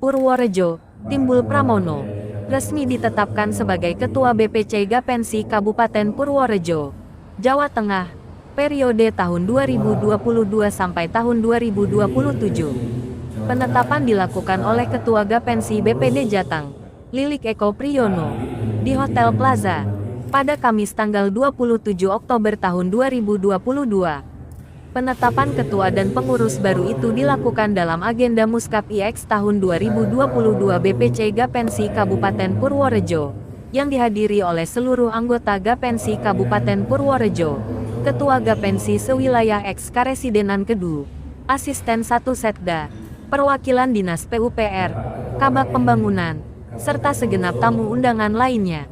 Purworejo, Timbul Pramono, resmi ditetapkan sebagai Ketua BPC Gapensi Kabupaten Purworejo, Jawa Tengah, periode tahun 2022 sampai tahun 2027. Penetapan dilakukan oleh Ketua Gapensi BPD Jateng, Lilik Eko Priyono, di Hotel Plaza, pada Kamis tanggal 27 Oktober tahun 2022. Penetapan ketua dan pengurus baru itu dilakukan dalam agenda Muskap IX tahun 2022 BPC Gapensi Kabupaten Purworejo, yang dihadiri oleh seluruh anggota Gapensi Kabupaten Purworejo, Ketua Gapensi Sewilayah X Karesidenan Kedu, Asisten 1 Setda, perwakilan Dinas PUPR, Kabak Pembangunan, serta segenap tamu undangan lainnya.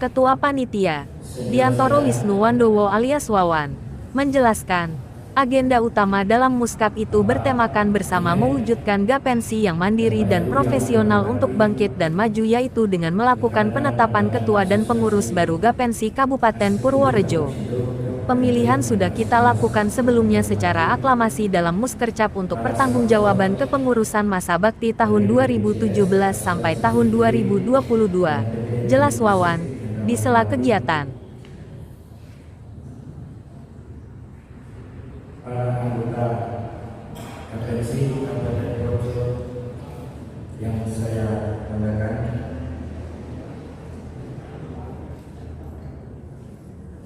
Ketua Panitia, Diantoro Wisnu Wandowo alias Wawan, menjelaskan, agenda utama dalam Muskap itu bertemakan bersama mewujudkan Gapensi yang mandiri dan profesional untuk bangkit dan maju, yaitu dengan melakukan penetapan ketua dan pengurus baru Gapensi Kabupaten Purworejo. Pemilihan sudah kita lakukan sebelumnya secara aklamasi dalam Muskercap untuk pertanggungjawaban kepengurusan masa bakti tahun 2017 sampai tahun 2022, jelas Wawan, di sela kegiatan. para anggota KPSI Kabupaten Purworejo yang saya banggakan,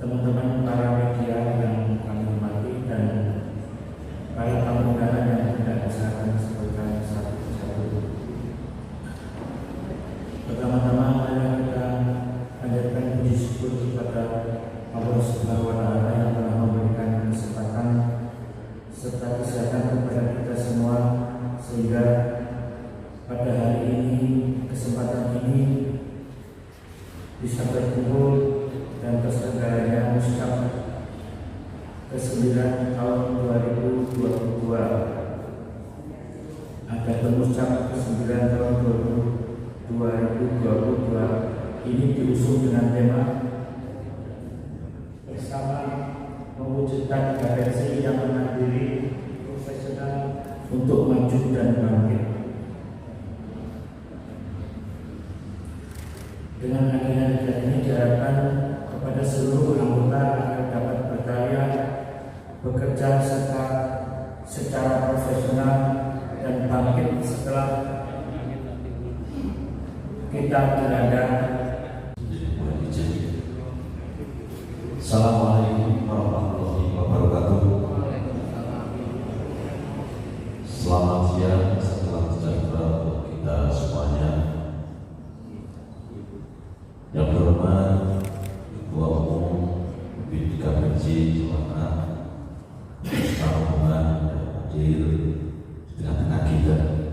teman-teman para media yang kami hormati, dan para tamu undangan yang tidak bisa kami sebutkan satu persatu. Pertama-tama mari kita panjatkan puji syukur kepada Allah Subhanahu wa Ta'ala yang telah memberikan kesempatan serta kesehatan kepada kita semua, sehingga pada hari ini, kesempatan ini bisa berkumpul dan terselenggaranya Muskap ke-9 tahun 2022. Ada Muskap ke-9 tahun 2022 ini diusung dengan tema bersama mewujudkan KPSI yang mandiri, profesional untuk maju dan bangkit. Dengan adanya kegiatan ini diharapkan kepada seluruh anggota agar dapat berkarya, bekerja serta secara profesional dan bangkit setelah kita dilanda. Assalamualaikum warahmatullahi wabarakatuh. Selamat siang, salam sejahtera untuk kita semuanya. Yang terhormat Ketua Umum BPK Benci Jawa Tengah, Ustaz Rombongan dan hadir di tengah-tengah kita,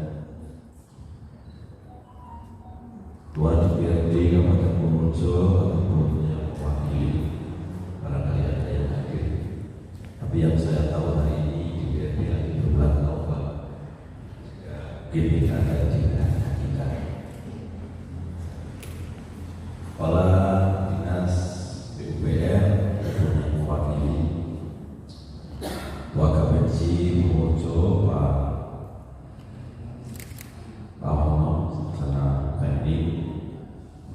Tuan DPRD Kabupaten Purworejo ataupun yang mewakili, barangkali ada yang hadir. Tapi yang saya tahu hari ini DPRD lagi berbulan taubat, GPK ada di tengah-tengah kita. Kepala Dinas PUPR yang mewakili Wakapolri Purworejo Pak Pramono sana TNI,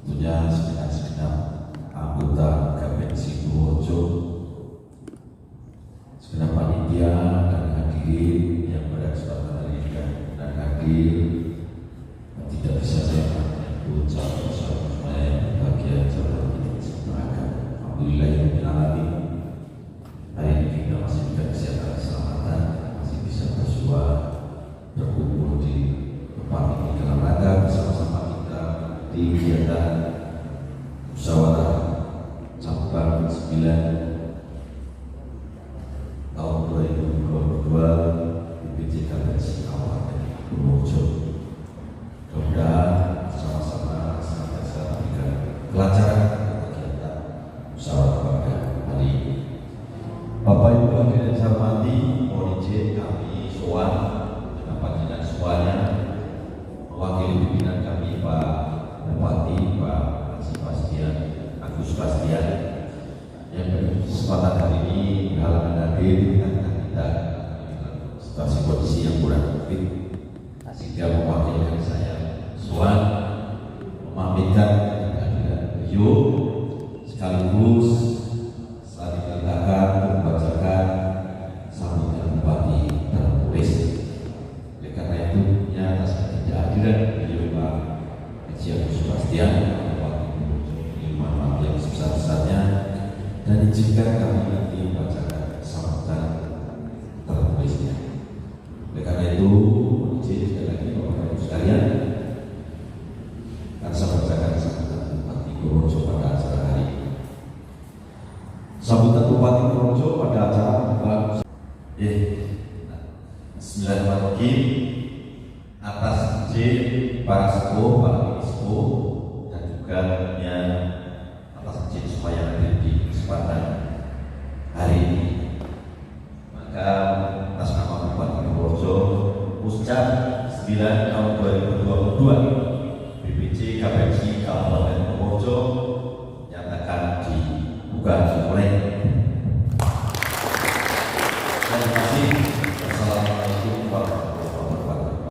tentunya segenap anggota KPSI Purworejo, segenap panitia dan hadirin yang pada kesempatan hari ini dan hadir, dan tidak bisa saya menyebut satu-satu supaya bagian jalan ini beragam. Alhamdulillahirrahmanirrahim. Hari ini kita masih diberikan kesehatan keselamatan, masih bisa bersua berkumpul di tempat ini dalam rangka bersama-sama kita di kegiatan musyawarah cabang 9 tahun 2022 BPC KPSI Kabupaten Purworejo. Mudah-mudahan bersama-sama senantiasa memberikan kelancaran kegiatan musyawarah pada hari ini. Bapak Ibu hadirin yang saya hormati, mohon izin kami sowan dengan panjenengan semuanya, mewakili pimpinan kami Pak Bupati, Pak Sebastian, Agus Sebastian, yang berkesempatan hari ini berhalangan hadir di tengah-tengah kita situasi kondisi yang kurang fit, sehingga mewakilkan saya sowan memamerkan kehadiran beliau, sekaligus setelah diperintahkan untuk membacakan sambutan Bupati tertulis. Oleh karena itu, atas ketidakhadiran beliau Pak Haji Agus Sebastian, Bupati Purworejo, mohon maaf yang sebesar-besarnya, dan izinkan kami nanti membacakan sambutan tertulisnya. Oleh karena itu, izin sekali lagi Bapak Ibu sekalian, akan saya bacakan sambutan Bupati Purworejo pada acara hari ini. Sambutan Bupati Purworejo pada acara pembukaan. Bismillahirrahmanirrahim. Atas izin para sepuh, para sepuh, dan juga tentunya atas izin semua yang hadir di kesempatan hari ini, maka atas nama Bupati Purworejo, Muskap 9 tahun 2022 BPC KPSI Kabupaten Purworejo nyatakan dibuka dimulai. Terima kasih. Assalamualaikum warahmatullahi wabarakatuh.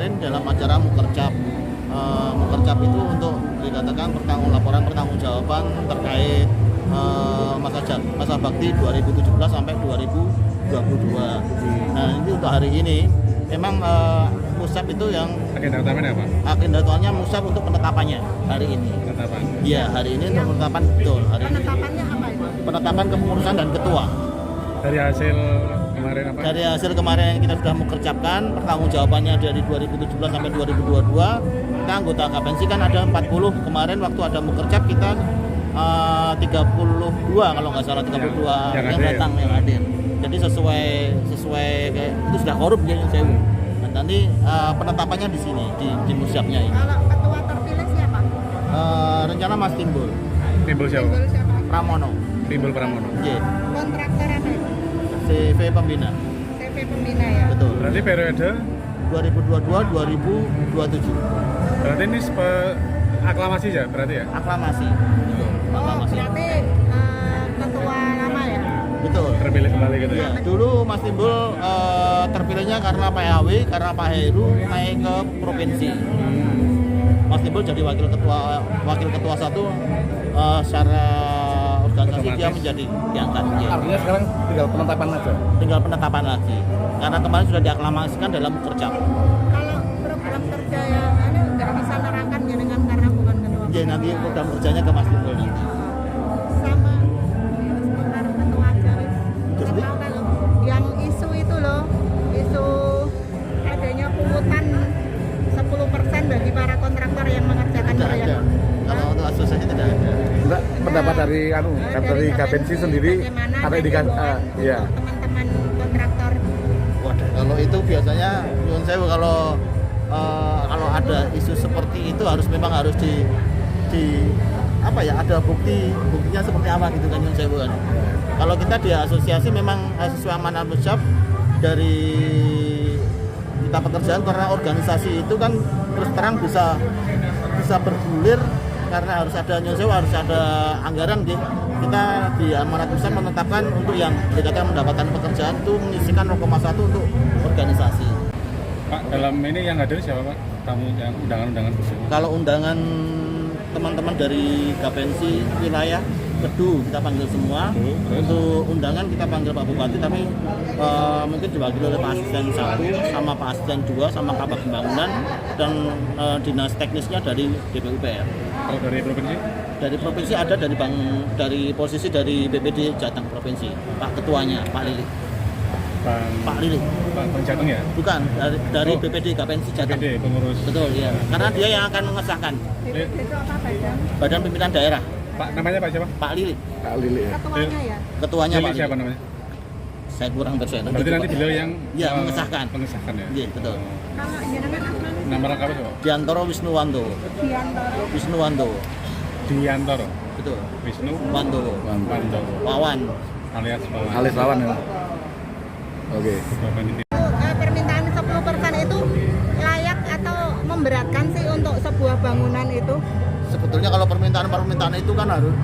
kemarin dalam acara Mukercap. Mukercap itu untuk dikatakan pertanggungjawaban terkait masa bakti 2017 sampai 2022. Nah, ini untuk hari ini memang musab itu yang agenda utamanya apa? Agenda utamanya musab untuk penetapannya hari ini. Penetapan. Iya, hari ini untuk penetapan betul. Hari Penetapannya apa itu? penetapan kepengurusan dan ketua. Dari hasil kemarin apa? Dari hasil kemarin yang kita sudah mengerjakan, pertanggungjawabannya dari 2017 sampai 2022. Kita anggota KPNSI kan ada 40, kemarin waktu ada mukercap kita 32 kalau nggak salah 32 yang datang yang hadir. Jadi sesuai kayak itu sudah korup ya saya. Nah, nanti penetapannya di sini di musyabnya ini. Kalau ketua terpilih siapa? Rencana Mas Timbul Timbul siapa? Timbul siapa? Pramono. Timbul Pramono. J. Kontraktor apa itu? CV Pembina. CV Pembina ya? Betul. Berarti periode 2022-2027. berarti ini aklamasi ya berarti ya? Aklamasi. Betul. Oh, Aklamasi. berarti ketua lama ya? Betul. terpilih kembali gitu ya. Ya, dulu Mas Timbul terpilihnya karena Pak Aw, karena Pak Heru naik ke provinsi. Mas Timbul jadi wakil ketua satu, secara organisasi dia Otomatis. menjadi diangkat. Ya. Artinya sekarang tinggal penetapan aja. Tinggal penetapan lagi. Karena kemarin sudah diaklamasikan dalam kerja. Kalau program kerja yang nggak bisa nerangkan ya dengan karena bukan ketua. Jadi nanti program kerjanya ke Mas Timbul nanti. Sama sebentar ketua aja wis. Terus, Bu? Tahu kalau yang isu itu loh, isu adanya pungutan 10% bagi para kontraktor yang mengerjakan Tidak proyek. ada. Kalau untuk asosiasi tidak ada. Enggak, pendapat dari dari Gapensi sendiri bagaimana ada nanti indikasi buat ya. teman-teman kontraktor. Waduh, kalau itu biasanya nyuwun sewu kalau ada isu seperti itu memang harus di apa ya, ada buktinya seperti apa gitu kan nyuwun sewu kan. Kalau kita di asosiasi memang sesuai amanah besar dari kita pekerjaan, karena organisasi itu kan terus terang bisa bergulir karena harus ada nyuwun sewu, harus ada anggaran gitu. Kita di amanat besar menetapkan untuk yang dikatakan mendapatkan pekerjaan itu menyisikan 0,1 untuk organisasi. Pak, dalam ini yang hadir siapa Pak? Tamu yang undangan-undangan khusus. Kalau undangan teman-teman dari Gapensi wilayah Kedu kita panggil semua. Untuk undangan kita panggil Pak Bupati, tapi mungkin diwakili oleh Pak Asisten 1 sama Pak Asisten 2 sama Kabag Pembangunan dan dinas teknisnya dari DPUPR. Kalau dari provinsi? Dari provinsi ada dari posisi dari BPD Jateng Provinsi, Pak Ketuanya Pak Lili. Pak Lili. Pak Jateng ya? Bukan, dari Oh. BPD Gapensi Jateng. BPD pengurus. Betul ya, karena dia yang akan mengesahkan Itu apa badan? Badan Pimpinan Daerah, Pak namanya Pak siapa? Pak Lili. Pak Lili ya. Ketuanya ya. Ketuanya Lili Pak siapa Lili. namanya? Saya kurang persen. Berarti nanti beliau yang Ya, mengesahkan. Mengesahkan ya. Iya, betul. Kalau jenengan asmane Nama lengkapnya siapa? Diantoro Wisnuwanto. Diantoro. Wisnuwanto. Diantoro. Betul. Wisnu Wantowo. Wanto. Wawan. Alias Wawan. Alis lawan ya. Oke. Ketua Panitia. Permintaan 10% itu layak atau memberatkan sih untuk sebuah bangunan itu? Sebetulnya kalau permintaan itu kan harus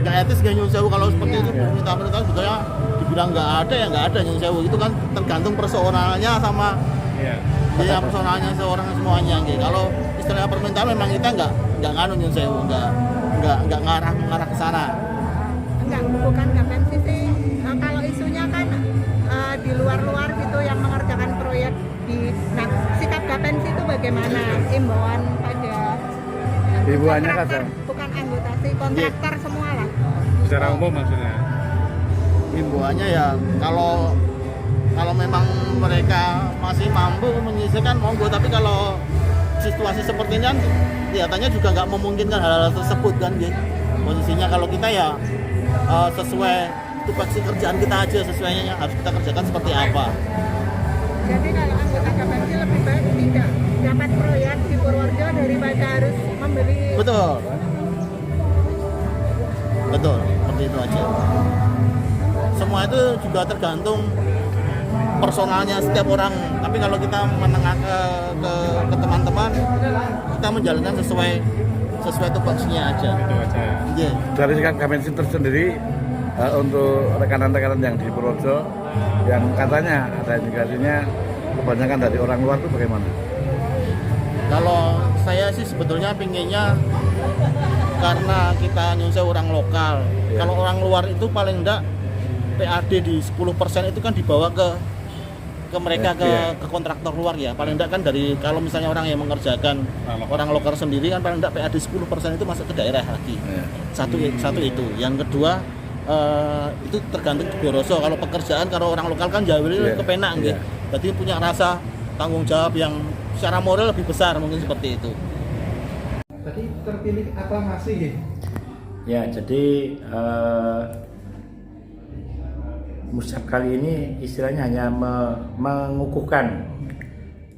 nggak etis, nggak nyuwun sewu kalau seperti itu. Permintaan sebetulnya dibilang nggak ada nyuwun sewu, itu kan tergantung personalnya sama Iya. dia personalnya seorang semuanya gitu. Kalau istilahnya permintaan memang kita nggak nganu nyuwun sewu, nggak mengarah ke sana. Enggak, bukan Gapensi sih. Kalau isunya kan di luar-luar gitu yang mengerjakan proyek nah, sikap Gapensi itu bagaimana? Imbauan pada Ibuannya kan kontraktor, bukan anggota sih, kontraktor semua lah. Secara umum maksudnya. Himbauannya ya kalau memang mereka masih mampu menyisihkan monggo, tapi kalau situasi seperti ini kan kelihatannya juga nggak memungkinkan hal-hal tersebut kan gitu. Posisinya kalau kita ya sesuai tupoksi kerjaan kita aja, sesuainya yang harus kita kerjakan seperti apa. Jadi kalau anggota Gapensi lebih baik tidak dapat proyek di Purworejo daripada harus membeli. Betul, seperti itu aja. Semua itu juga tergantung personalnya setiap orang. Tapi kalau kita menengah ke teman-teman, kita menjalankan sesuai tupoksinya aja. Itu aja. Iya. Dari sikap Gapensi tersendiri untuk rekan-rekan yang di Purworejo yang katanya ada indikasinya kebanyakan dari orang luar itu bagaimana? Kalau saya sih sebetulnya pinginnya karena kita nyunsai orang lokal. Ya. Kalau orang luar itu paling enggak PAD di 10% itu kan dibawa ke mereka ke kontraktor luar ya. Paling enggak kan dari kalau misalnya orang yang mengerjakan orang lokal sendiri kan paling enggak PAD 10% itu masuk ke daerah lagi. Ya. Satu itu. Yang kedua itu tergantung Goroso. Kalau pekerjaan kalau orang lokal kan jauh Yeah. kepenak gitu. Yeah. Jadi punya rasa tanggung jawab yang secara moral lebih besar mungkin seperti itu. Tadi terpilih aklamasi. Ya, jadi musab kali ini istilahnya hanya mengukuhkan.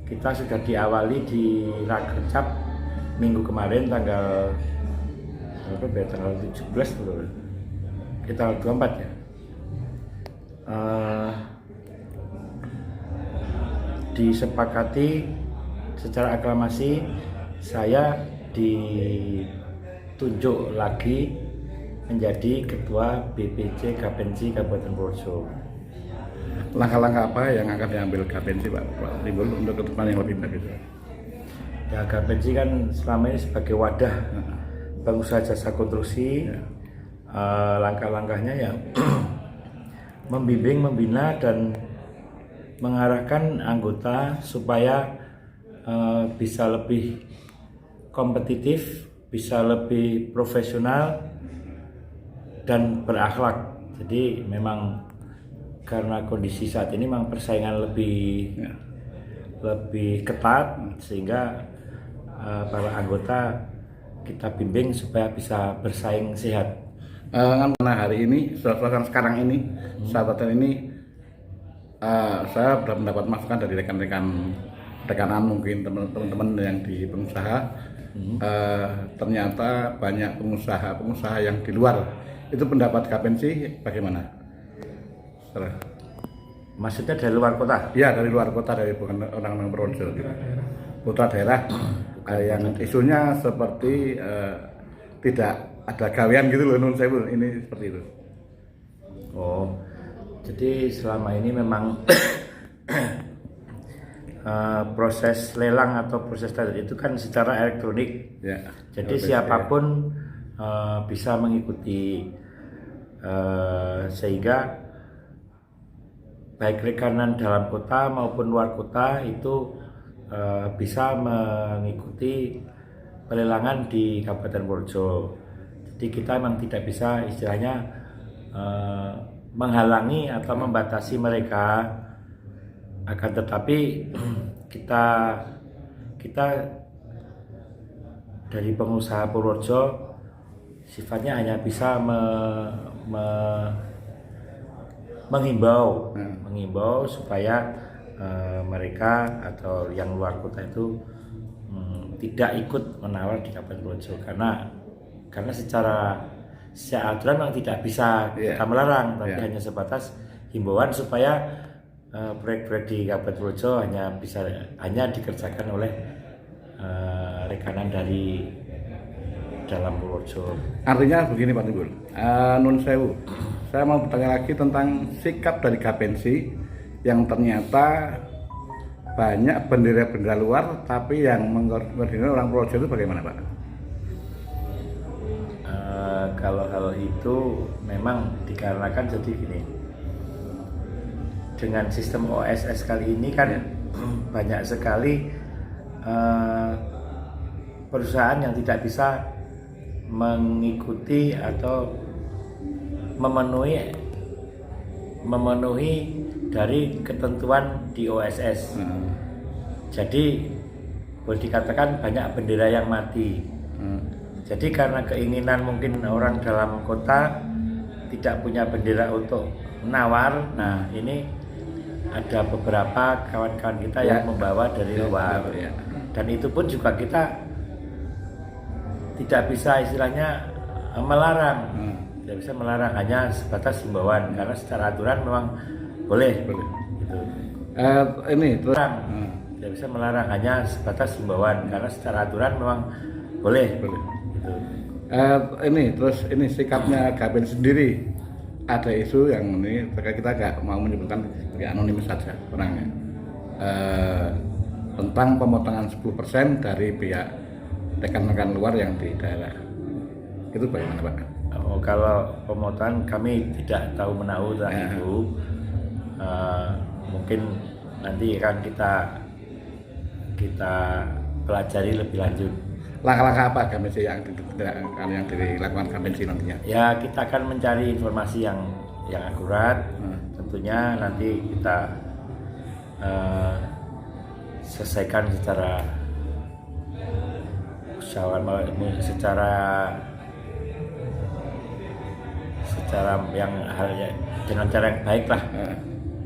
Kita sudah diawali di Rakercap minggu kemarin tanggal 17 betul. Kita 24 ya. Disepakati secara aklamasi saya ditunjuk lagi menjadi ketua BPC Gapensi Kabupaten Purworejo. Langkah-langkah apa yang akan diambil Gapensi Pak Timbul untuk ke depan yang lebih baik itu? Ya, Gapensi kan selama ini sebagai wadah pengusaha jasa konstruksi. Langkah-langkahnya ya membimbing, membina dan mengarahkan anggota supaya bisa lebih kompetitif, bisa lebih profesional dan berakhlak. Jadi memang karena kondisi saat ini memang persaingan lebih ketat, sehingga para anggota kita bimbing supaya bisa bersaing sehat. Karena hari ini, sekarang ini, saat ini, saya sudah mendapat masukan dari rekanan mungkin teman-teman yang di pengusaha. Ternyata banyak pengusaha yang di luar. Itu pendapat Gapensi bagaimana? Maksudnya dari luar kota? Ya, dari luar kota, dari bukan orang-orang Purworejo. Putra daerah yang isunya seperti tidak ada gawean gitu loh, nun sewu, ini seperti itu. Oh, jadi selama ini memang proses lelang atau proses tender itu kan secara elektronik. Ya, jadi siapapun bisa mengikuti, sehingga baik rekanan dalam kota maupun luar kota itu bisa mengikuti pelelangan di Kabupaten Purworejo. Jadi kita memang tidak bisa istilahnya menghalangi atau membatasi mereka, akan tetapi kita dari pengusaha Purworejo sifatnya hanya bisa menghimbau supaya mereka atau yang luar kota itu tidak ikut menawar di Kabupaten Purworejo, karena secara aturan memang tidak bisa kita melarang, tapi hanya sebatas himbauan supaya proyek-proyek di Kabupaten Purworejo hanya dikerjakan oleh rekanan dari dalam Purworejo. Artinya begini Pak Timbul, nun sewu, saya mau bertanya lagi tentang sikap dari Gapensi yang ternyata banyak bendera-bendera luar, tapi yang mengkoordinir orang Purworejo itu bagaimana Pak? Kalau hal itu memang dikarenakan jadi gini, dengan sistem OSS kali ini kan banyak sekali perusahaan yang tidak bisa mengikuti atau memenuhi dari ketentuan di OSS. Jadi boleh dikatakan banyak bendera yang mati. Jadi karena keinginan mungkin orang dalam kota tidak punya bendera untuk menawar, nah ini ada beberapa kawan-kawan kita yang membawa dari luar. Dan itu pun juga kita tidak bisa istilahnya melarang, tidak bisa melarang, hanya sebatas himbauan, karena secara aturan memang boleh. Gitu. Ini terus tidak bisa melarang, hanya sebatas himbauan, karena secara aturan memang boleh. Gitu. Ini sikapnya Gapensi sendiri. Ada isu yang ini kita nggak mau menyebutkan sebagai anonimus saja orangnya, tentang pemotongan 10% dari pihak rekan-rekan luar yang di daerah. Itu bagaimana Pak? Oh, kalau pemotongan kami tidak tahu menahu tentang itu. Mungkin nanti akan kita pelajari lebih lanjut. Langkah-langkah apa Gapensi yang dilakukan Gapensi nantinya? Ya, kita akan mencari informasi yang akurat. Tentunya nanti kita selesaikan secara yang dengan cara yang baik lah.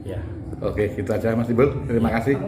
Ya. Oke, gitu aja Mas Timbul. Terima kasih.